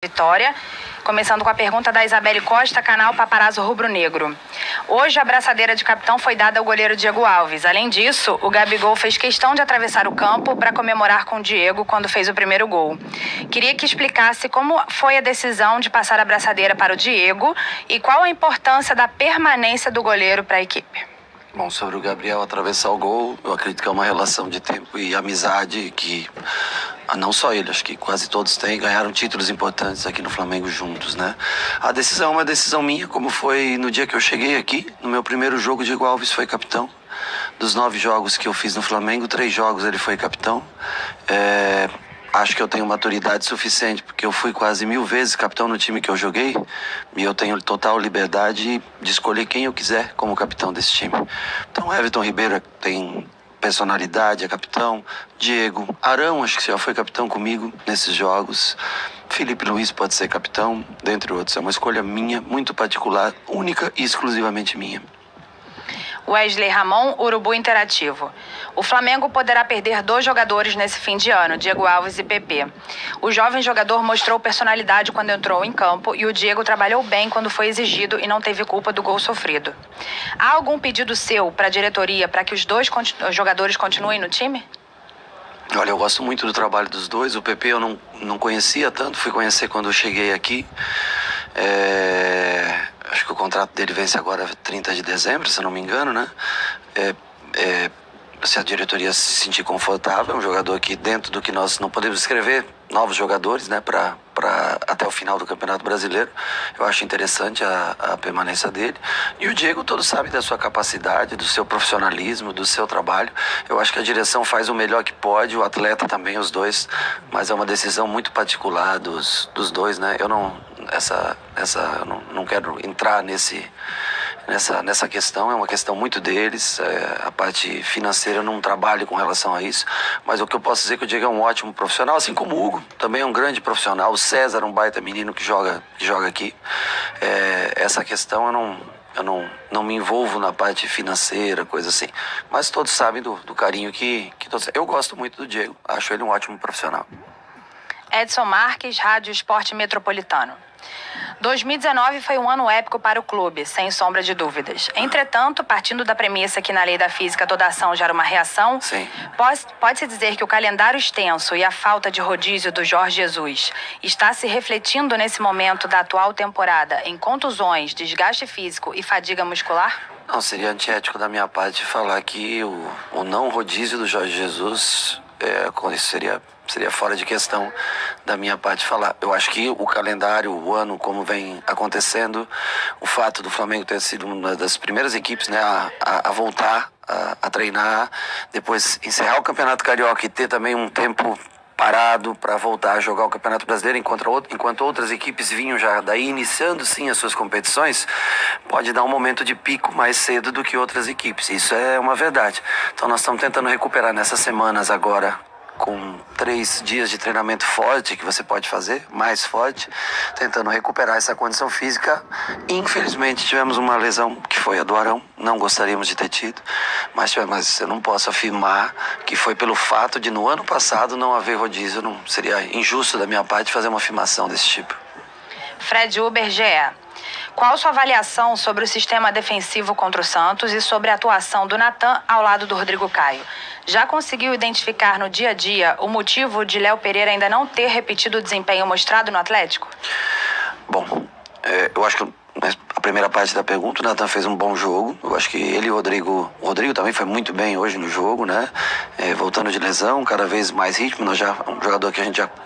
Vitória, começando com a pergunta da Isabelle Costa, canal Paparazzo Rubro Negro. Hoje a abraçadeira de capitão foi dada ao goleiro Diego Alves. Além disso, o Gabigol fez questão de atravessar o campo para comemorar com o Diego quando fez o primeiro gol. Queria que explicasse como foi a decisão de passar a abraçadeira para o Diego e qual a importância da permanência do goleiro para a equipe. Bom, sobre o Gabriel atravessar o gol, eu acredito que é uma relação de tempo e amizade que não só ele, acho que quase todos têm, ganharam títulos importantes aqui no Flamengo juntos, né? A decisão é uma decisão minha, como foi no dia que eu cheguei aqui, no meu primeiro jogo, Diego Alves foi capitão. Dos 9 jogos que eu fiz no Flamengo, 3 jogos ele foi capitão. Acho que eu tenho maturidade suficiente, porque eu fui quase 1000 vezes capitão no time que eu joguei, e eu tenho total liberdade de escolher quem eu quiser como capitão desse time. Então, Everton Ribeiro tem personalidade, é capitão. Diego, Arão, acho que já foi capitão comigo nesses jogos. Felipe Luiz pode ser capitão, dentre outros. É uma escolha minha, muito particular, única e exclusivamente minha. Wesley Ramon, Urubu Interativo. O Flamengo poderá perder 2 jogadores nesse fim de ano, Diego Alves e PP. O jovem jogador mostrou personalidade quando entrou em campo e o Diego trabalhou bem quando foi exigido e não teve culpa do gol sofrido. Há algum pedido seu para a diretoria para que os 2 jogadores continuem no time? Olha, eu gosto muito do trabalho dos dois. O PP eu não conhecia tanto, fui conhecer quando eu cheguei aqui. Acho que o contrato dele vence agora 30 de dezembro, se eu não me engano, né? Se a diretoria se sentir confortável, é um jogador que, dentro do que nós não podemos escrever, novos jogadores, né, para até o final do Campeonato Brasileiro. Eu acho interessante a permanência dele. E o Diego, todos sabem da sua capacidade, do seu profissionalismo, do seu trabalho. Eu acho que a direção faz o melhor que pode, o atleta também, os dois, mas é uma decisão muito particular dos dois, né? Eu não quero entrar nessa questão, é uma questão muito deles. A parte financeira eu não trabalho com relação a isso, mas o que eu posso dizer é que o Diego é um ótimo profissional, assim como o Hugo, também é um grande profissional. O César é um baita menino que joga aqui. Essa questão eu não me envolvo na parte financeira, coisa assim, mas todos sabem do carinho que todos... Eu gosto muito do Diego, acho ele um ótimo profissional. Edson Marques, Rádio Esporte Metropolitano. 2019 foi um ano épico para o clube, sem sombra de dúvidas. Entretanto, partindo da premissa que na lei da física toda ação gera uma reação, pode-se dizer que o calendário extenso e a falta de rodízio do Jorge Jesus está se refletindo nesse momento da atual temporada em contusões, desgaste físico e fadiga muscular? Não, seria antiético da minha parte falar que o não rodízio do Jorge Jesus seria fora de questão da minha parte falar. Eu acho que o calendário, o ano, como vem acontecendo, o fato do Flamengo ter sido uma das primeiras equipes, né, a voltar a treinar, depois encerrar o Campeonato Carioca e ter também um tempo parado para voltar a jogar o Campeonato Brasileiro, enquanto outras equipes vinham já daí iniciando sim as suas competições, pode dar um momento de pico mais cedo do que outras equipes. Isso é uma verdade. Então nós estamos tentando recuperar nessas semanas agora, com 3 dias de treinamento forte que você pode fazer, mais forte, tentando recuperar essa condição física. Infelizmente tivemos uma lesão que foi a do Arão, não gostaríamos de ter tido, mas eu não posso afirmar que foi pelo fato de no ano passado não haver rodízio. Não seria injusto da minha parte fazer uma afirmação desse tipo. Fred Uber, GE. Qual sua avaliação sobre o sistema defensivo contra o Santos e sobre a atuação do Natan ao lado do Rodrigo Caio? Já conseguiu identificar no dia a dia o motivo de Léo Pereira ainda não ter repetido o desempenho mostrado no Atlético? Bom, eu acho que a primeira parte da pergunta, o Natan fez um bom jogo. Eu acho que ele e o Rodrigo também foi muito bem hoje no jogo, né? Voltando de lesão, cada vez mais ritmo. Um jogador que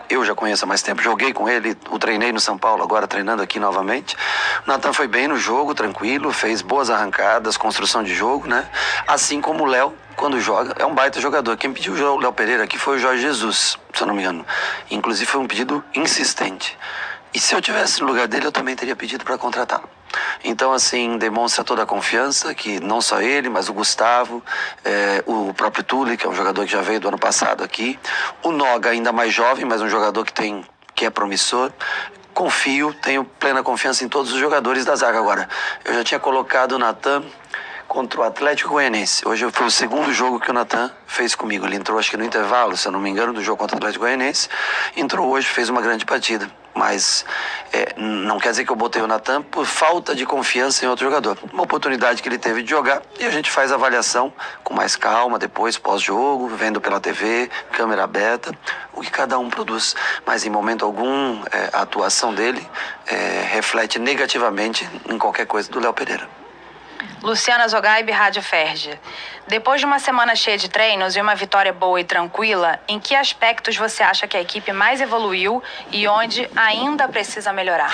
eu já conheço há mais tempo. Joguei com ele, o treinei no São Paulo, agora treinando aqui novamente. O Natan foi bem no jogo, tranquilo, fez boas arrancadas, construção de jogo, né? Assim como o Léo, quando joga, é um baita jogador. Quem pediu o Léo Pereira aqui foi o Jorge Jesus, se eu não me engano. Inclusive foi um pedido insistente. E se eu tivesse no lugar dele, eu também teria pedido para contratá-lo. Então, assim, demonstra toda a confiança que não só ele, mas o Gustavo, o próprio Tule, que é um jogador que já veio do ano passado aqui, o Noga, ainda mais jovem, mas um jogador que é promissor. Confio, tenho plena confiança em todos os jogadores da zaga. Agora, eu já tinha colocado o Natan contra o Atlético Goianiense. Hoje foi o segundo jogo que o Natan fez comigo. Ele entrou, acho que no intervalo, se eu não me engano, do jogo contra o Atlético Goianiense. Entrou hoje, fez uma grande partida. Mas não quer dizer que eu botei o Natan por falta de confiança em outro jogador. Uma oportunidade que ele teve de jogar e a gente faz a avaliação com mais calma depois, pós-jogo, vendo pela TV, câmera aberta, o que cada um produz. Mas em momento algum a atuação dele reflete negativamente em qualquer coisa do Léo Pereira. Luciana Zogaib, Rádio Ferge. Depois de uma semana cheia de treinos e uma vitória boa e tranquila, em que aspectos você acha que a equipe mais evoluiu e onde ainda precisa melhorar?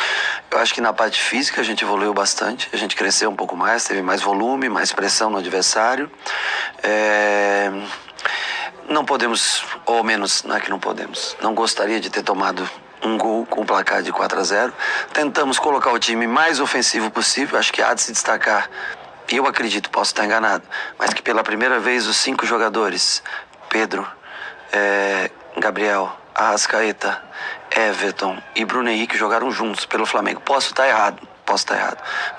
Eu acho que na parte física a gente evoluiu bastante, a gente cresceu um pouco mais, teve mais volume, mais pressão no adversário. Não podemos, ou menos, não é que não podemos, não gostaria de ter tomado um gol com o placar de 4-0. Tentamos colocar o time mais ofensivo possível, acho que há de se destacar. Eu acredito, posso estar enganado, mas que pela primeira vez os 5 jogadores, Pedro, Gabriel, Arrascaeta, Everton e Bruno Henrique jogaram juntos pelo Flamengo. Posso estar errado,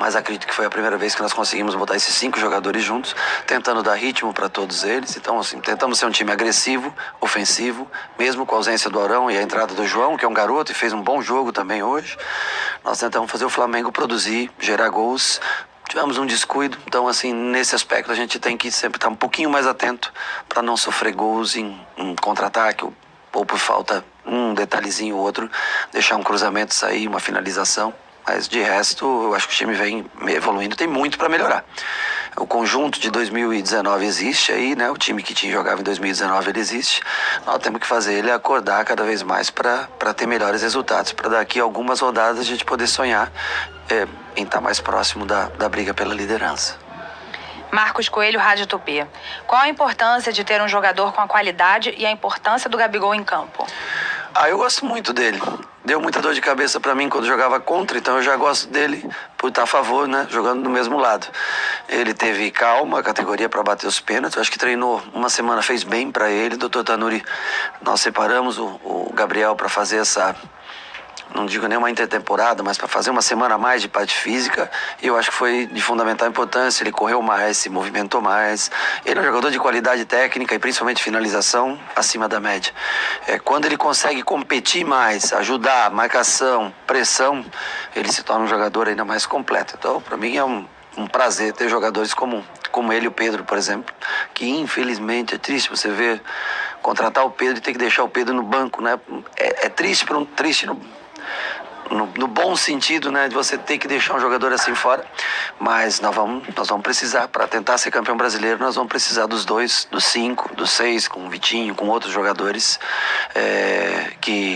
mas acredito que foi a primeira vez que nós conseguimos botar esses 5 jogadores juntos, tentando dar ritmo para todos eles. Então, assim, tentamos ser um time agressivo, ofensivo, mesmo com a ausência do Arão e a entrada do João, que é um garoto e fez um bom jogo também hoje. Nós tentamos fazer o Flamengo produzir, gerar gols. Tivemos um descuido, então assim, nesse aspecto a gente tem que sempre estar um pouquinho mais atento para não sofrer gols em contra-ataque ou por falta um detalhezinho ou outro, deixar um cruzamento sair, uma finalização. Mas de resto, eu acho que o time vem evoluindo, tem muito para melhorar. O conjunto de 2019 existe aí, né? O time que jogava em 2019 ele existe. Nós temos que fazer ele acordar cada vez mais para ter melhores resultados, para daqui a algumas rodadas a gente poder sonhar em estar mais próximo da briga pela liderança. Marcos Coelho, Rádio Tupi. Qual a importância de ter um jogador com a qualidade e a importância do Gabigol em campo? Eu gosto muito dele. Deu muita dor de cabeça pra mim quando jogava contra, então eu já gosto dele por estar a favor, né? Jogando do mesmo lado. Ele teve calma, categoria para bater os pênaltis. Eu acho que treinou uma semana, fez bem pra ele. Doutor Tanuri, nós separamos o Gabriel para fazer essa, não digo nem uma intertemporada, mas para fazer uma semana a mais de parte física. E eu acho que foi de fundamental importância. Ele correu mais, se movimentou mais. Ele é um jogador de qualidade técnica e principalmente finalização acima da média. Quando ele consegue competir mais, ajudar, marcação, pressão, ele se torna um jogador ainda mais completo. Então, para mim é um prazer ter jogadores como ele e o Pedro, por exemplo, que infelizmente é triste você ver contratar o Pedro e ter que deixar o Pedro no banco, né? É triste, no bom sentido, né, de você ter que deixar um jogador assim fora, mas nós vamos precisar, para tentar ser campeão brasileiro, nós vamos precisar dos 2, dos 5, dos 6, com o Vitinho, com outros jogadores,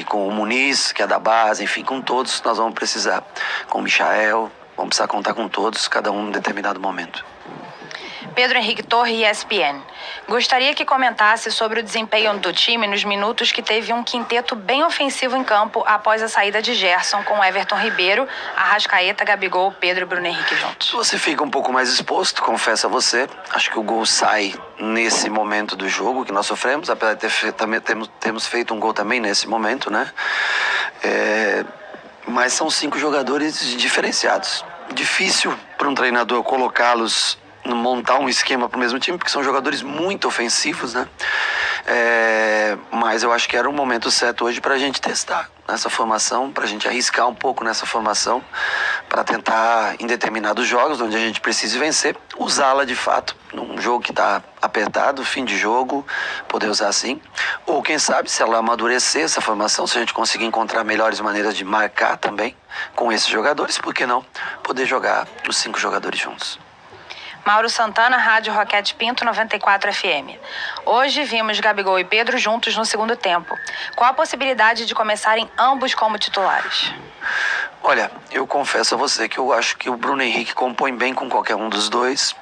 com o Muniz, que é da base, enfim, com todos nós vamos precisar, com o Michael, vamos precisar contar com todos, cada um em determinado momento. Pedro Henrique Torre, ESPN. Gostaria que comentasse sobre o desempenho do time nos minutos que teve um quinteto bem ofensivo em campo após a saída de Gerson com Everton Ribeiro, Arrascaeta, Gabigol, Pedro e Bruno Henrique juntos. Você fica um pouco mais exposto, confesso a você. Acho que o gol sai nesse momento do jogo que nós sofremos, apesar de temos feito um gol também nesse momento, né? Mas são 5 jogadores diferenciados. Difícil para um treinador colocá-los, montar um esquema para o mesmo time, porque são jogadores muito ofensivos, né? Mas eu acho que era o momento certo hoje para a gente testar nessa formação, para a gente arriscar um pouco nessa formação, para tentar, em determinados jogos, onde a gente precise vencer, usá-la de fato, num jogo que está apertado, fim de jogo, poder usar assim. Ou quem sabe, se ela amadurecer essa formação, se a gente conseguir encontrar melhores maneiras de marcar também com esses jogadores, por que não poder jogar os 5 jogadores juntos? Mauro Santana, Rádio Roquete Pinto, 94 FM. Hoje vimos Gabigol e Pedro juntos no segundo tempo. Qual a possibilidade de começarem ambos como titulares? Olha, eu confesso a você que eu acho que o Bruno Henrique compõe bem com qualquer um dos dois.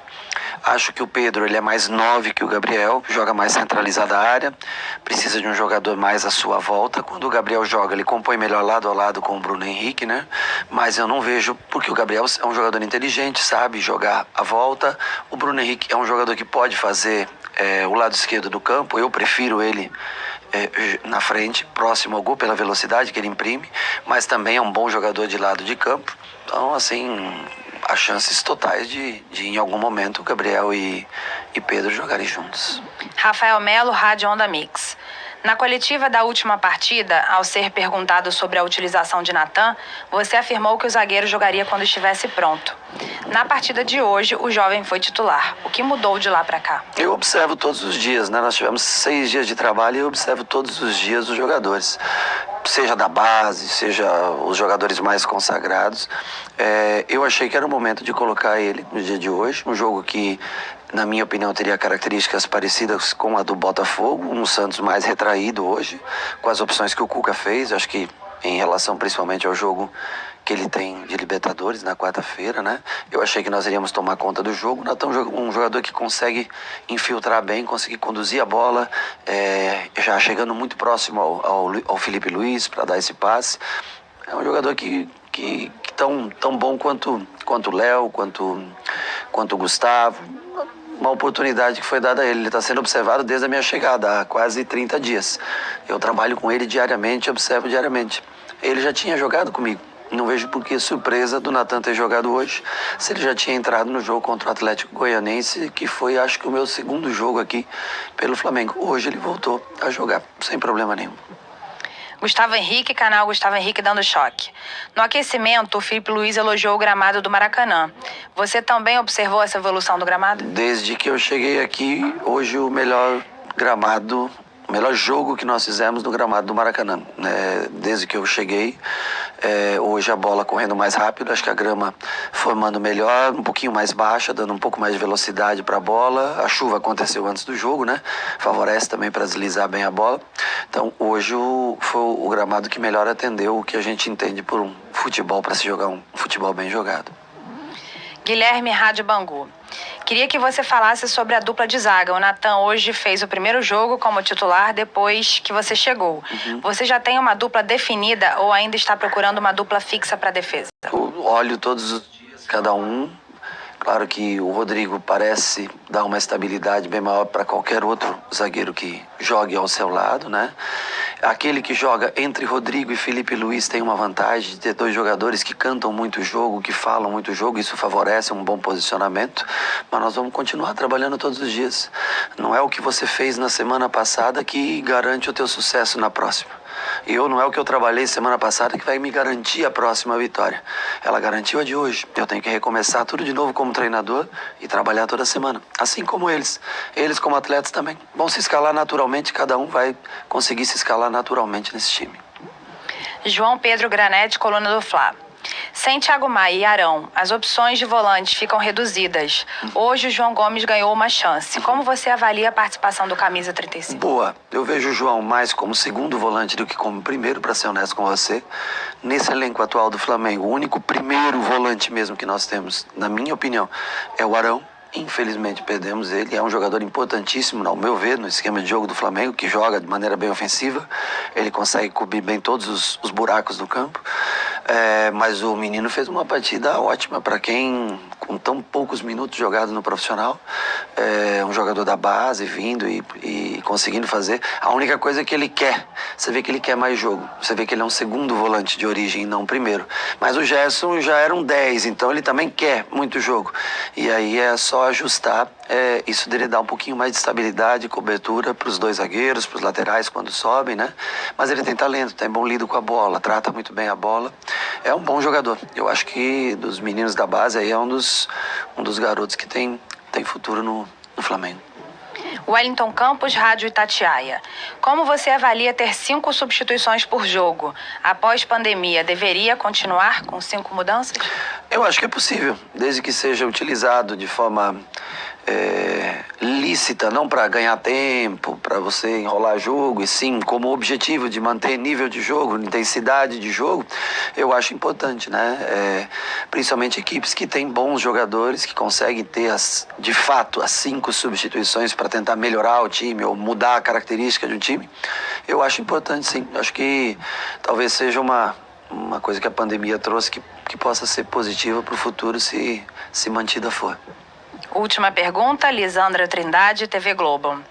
Acho que o Pedro ele é mais 9 que o Gabriel, joga mais centralizada a área, precisa de um jogador mais à sua volta. Quando o Gabriel joga, ele compõe melhor lado a lado com o Bruno Henrique, né? Mas eu não vejo, porque o Gabriel é um jogador inteligente, sabe jogar a volta. O Bruno Henrique é um jogador que pode fazer o lado esquerdo do campo. Eu prefiro ele na frente, próximo ao gol, pela velocidade que ele imprime, mas também é um bom jogador de lado de campo. Então, assim, há chances totais de em algum momento Gabriel e Pedro jogarem juntos. Rafael Melo, Rádio Onda Mix. Na coletiva da última partida, ao ser perguntado sobre a utilização de Natan, você afirmou que o zagueiro jogaria quando estivesse pronto. Na partida de hoje, o jovem foi titular. O que mudou de lá para cá? Eu observo todos os dias, né? Nós tivemos 6 dias de trabalho e eu observo todos os dias os jogadores. Seja da base, seja os jogadores mais consagrados. Eu achei que era o momento de colocar ele no dia de hoje. Um jogo que, na minha opinião, teria características parecidas com a do Botafogo. Um Santos mais retraído hoje, com as opções que o Cuca fez. Acho que em relação principalmente ao jogo que ele tem de Libertadores na quarta-feira, né? Eu achei que nós iríamos tomar conta do jogo. Natan é um jogador que consegue infiltrar bem, conseguir conduzir a bola, já chegando muito próximo ao Felipe Luiz para dar esse passe. É um jogador que tão bom quanto o Léo, quanto o Gustavo. Uma oportunidade que foi dada a ele. Ele está sendo observado desde a minha chegada, há quase 30 dias. Eu trabalho com ele diariamente, observo diariamente. Ele já tinha jogado comigo. Não vejo por que surpresa do Natan ter jogado hoje, se ele já tinha entrado no jogo contra o Atlético Goianiense, que foi, acho que, o meu segundo jogo aqui pelo Flamengo. Hoje ele voltou a jogar, sem problema nenhum. Gustavo Henrique, canal Gustavo Henrique dando choque. No aquecimento, o Felipe Luiz elogiou o gramado do Maracanã. Você também observou essa evolução do gramado? Desde que eu cheguei aqui, hoje o melhor gramado, o melhor jogo que nós fizemos no gramado do Maracanã. Desde que eu cheguei, hoje a bola correndo mais rápido, acho que a grama formando melhor, um pouquinho mais baixa, dando um pouco mais de velocidade para a bola. A chuva aconteceu antes do jogo, né? Favorece também para deslizar bem a bola. Então hoje foi o gramado que melhor atendeu o que a gente entende por um futebol, para se jogar um futebol bem jogado. Guilherme Rádio Bangu. Queria que você falasse sobre a dupla de zaga. O Natan hoje fez o primeiro jogo como titular depois que você chegou. Você já tem uma dupla definida ou ainda está procurando uma dupla fixa para a defesa? Eu olho todos os dias, cada um. Claro que o Rodrigo parece dar uma estabilidade bem maior para qualquer outro zagueiro que jogue ao seu lado, né? Aquele que joga entre Rodrigo e Felipe Luiz tem uma vantagem de ter dois jogadores que cantam muito o jogo, que falam muito o jogo, isso favorece um bom posicionamento, mas nós vamos continuar trabalhando todos os dias. Não é o que você fez na semana passada que garante o teu sucesso na próxima. Não é o que eu trabalhei semana passada que vai me garantir a próxima vitória. Ela garantiu a de hoje. Eu tenho que recomeçar tudo de novo como treinador e trabalhar toda semana. Assim como eles. Eles como atletas também vão se escalar naturalmente. Cada um vai conseguir se escalar naturalmente nesse time. João Pedro Granete, coluna do Fla. Sem Thiago Maia e Arão, as opções de volantes ficam reduzidas. Hoje o João Gomes ganhou uma chance. Como você avalia a participação do camisa 35? Boa. Eu vejo o João mais como segundo volante do que como primeiro, para ser honesto com você. Nesse elenco atual do Flamengo, o único primeiro volante mesmo que nós temos, na minha opinião, é o Arão. Infelizmente perdemos ele, é um jogador importantíssimo, ao meu ver, no esquema de jogo do Flamengo, que joga de maneira bem ofensiva. Ele consegue cobrir bem todos os buracos do campo. Mas o menino fez uma partida ótima para quem, com tão poucos minutos jogados no profissional, um jogador da base vindo e conseguindo fazer. A única coisa é que ele quer, você vê que ele quer mais jogo, você vê que ele é um segundo volante de origem e não um primeiro. Mas o Gerson já era um 10, então ele também quer muito jogo. E aí é só ajustar, isso dele dar um pouquinho mais de estabilidade e cobertura para os dois zagueiros, para os laterais quando sobem, né? Mas ele tem talento, tem bom lido com a bola, trata muito bem a bola. É um bom jogador. Eu acho que dos meninos da base aí é um dos garotos que tem futuro no Flamengo. Wellington Campos, Rádio Itatiaia. Como você avalia ter 5 substituições por jogo? Após pandemia, deveria continuar com 5 mudanças? Eu acho que é possível, desde que seja utilizado de forma lícita, não para ganhar tempo, para você enrolar jogo, e sim como objetivo de manter nível de jogo, intensidade de jogo. Eu acho importante, né? Principalmente equipes que têm bons jogadores, que conseguem ter de fato as 5 substituições para tentar melhorar o time ou mudar a característica de um time. Eu acho importante, sim. Eu acho que talvez seja uma coisa que a pandemia trouxe que possa ser positiva para o futuro se mantida for. Última pergunta, Lisandra Trindade, TV Globo.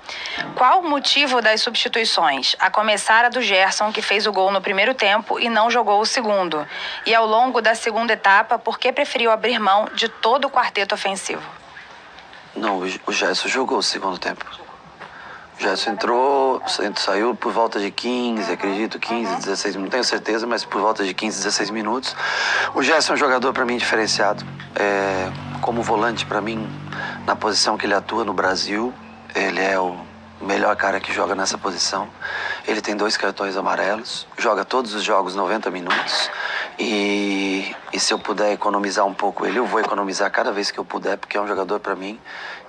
Qual o motivo das substituições? A começar a do Gerson, que fez o gol no primeiro tempo e não jogou o segundo. E ao longo da segunda etapa, por que preferiu abrir mão de todo o quarteto ofensivo? Não, o Gerson jogou o segundo tempo. O Gerson entrou, saiu por volta de 15, acredito, 15, 16, não tenho certeza, mas por volta de 15, 16 minutos. O Gerson é um jogador para mim diferenciado. Como volante para mim, na posição que ele atua no Brasil, ele é o melhor cara que joga nessa posição. Ele tem 2 cartões amarelos, joga todos os jogos 90 minutos. E se eu puder economizar um pouco ele, eu vou economizar cada vez que eu puder, porque é um jogador para mim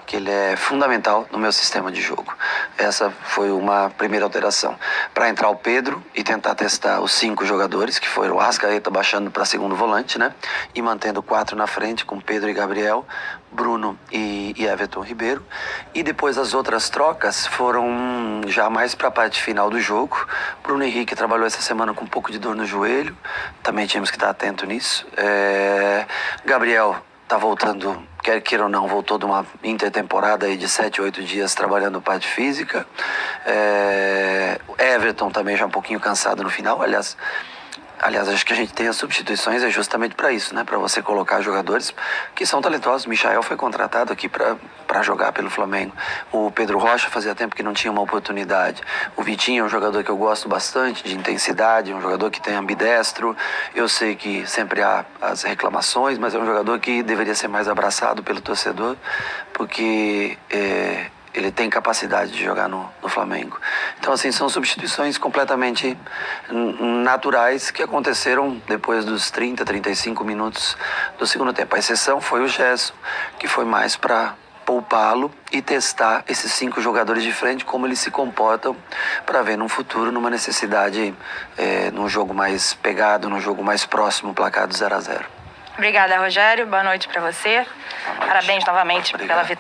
que ele é fundamental no meu sistema de jogo. Essa foi uma primeira alteração. Para entrar o Pedro e tentar testar os 5 jogadores, que foram o Arrascaeta baixando para segundo volante, né? E mantendo 4 na frente, com Pedro e Gabriel, Bruno e Everton Ribeiro. E depois as outras trocas foram já mais para a parte final do jogo. Bruno Henrique trabalhou essa semana com um pouco de dor no joelho, também tínhamos que estar atento nisso. Gabriel tá voltando, quer queira ou não, voltou de uma intertemporada aí de 7, 8 dias trabalhando parte física. Everton também já um pouquinho cansado no final, aliás, acho que a gente tem as substituições justamente para isso, né? Para você colocar jogadores que são talentosos. Michael foi contratado aqui para jogar pelo Flamengo. O Pedro Rocha fazia tempo que não tinha uma oportunidade. O Vitinho é um jogador que eu gosto bastante, de intensidade, um jogador que tem ambidestro. Eu sei que sempre há as reclamações, mas é um jogador que deveria ser mais abraçado pelo torcedor, porque ele tem capacidade de jogar no Flamengo. Então, assim, são substituições completamente naturais que aconteceram depois dos 30, 35 minutos do segundo tempo. A exceção foi o Gerson, que foi mais para poupá-lo e testar esses 5 jogadores de frente, como eles se comportam, para ver num futuro, numa necessidade, num jogo mais pegado, num jogo mais próximo, placar do 0-0. Obrigada, Rogério. Boa noite para você. Parabéns novamente pela vitória.